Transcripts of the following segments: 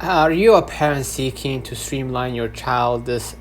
Are you a parent seeking to streamline your child's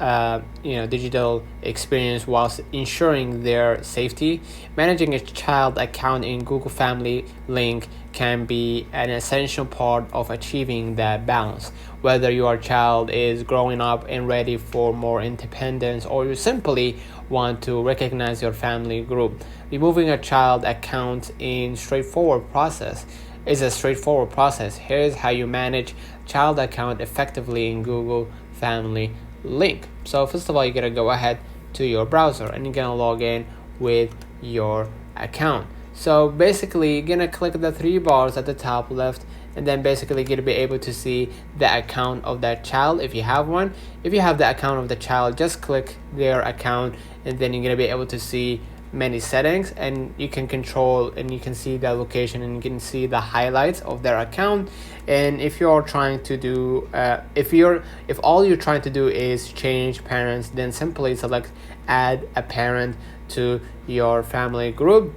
digital experience whilst ensuring their safety? Managing a child account in Google Family Link can be an essential part of achieving that balance. Whether your child is growing up and ready for more independence, or you simply want to recognize your family group, removing a child account in straightforward process is a straightforward process. Here's how you manage child account effectively in Google Family Link. So first of all, you're gonna go ahead to your browser and you're gonna log in with your account. So basically, you're gonna click the three bars at the top left, and then basically you're gonna be able to see the account of that child if you have one. If you have the account of the child, just click their account, and then you're gonna be able to see many settings, and you can control and you can see the location, and you can see the highlights of their account. And if you're trying to do if all you're trying to do is change parents, then simply select add a parent to your family group.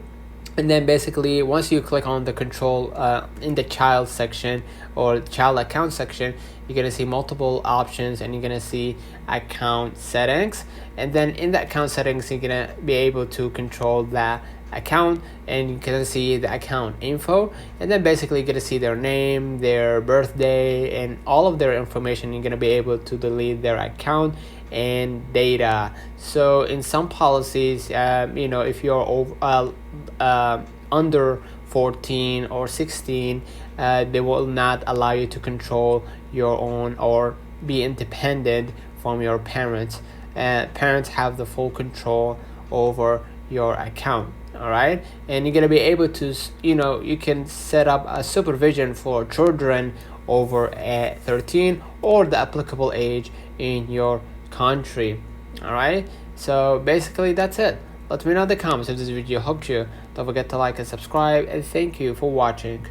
And then basically once you click on the control in the child section or child account section, you're going to see multiple options, and you're going to see account settings. And then in the account settings, you're going to be able to control that account, and you can see the account info. And then basically you're going to see their name, their birthday, and all of their information. You're going to be able to delete their account and data. So in some policies, if you're over, under 14 or 16, they will not allow you to control your own or be independent from your parents. Parents have the full control over your account. All right, and you're gonna be able to, you can set up a supervision for children over 13 or the applicable age in your country. All right, so basically that's it. Let me know in the comments if this video helped you. Don't forget to like and subscribe, and thank you for watching.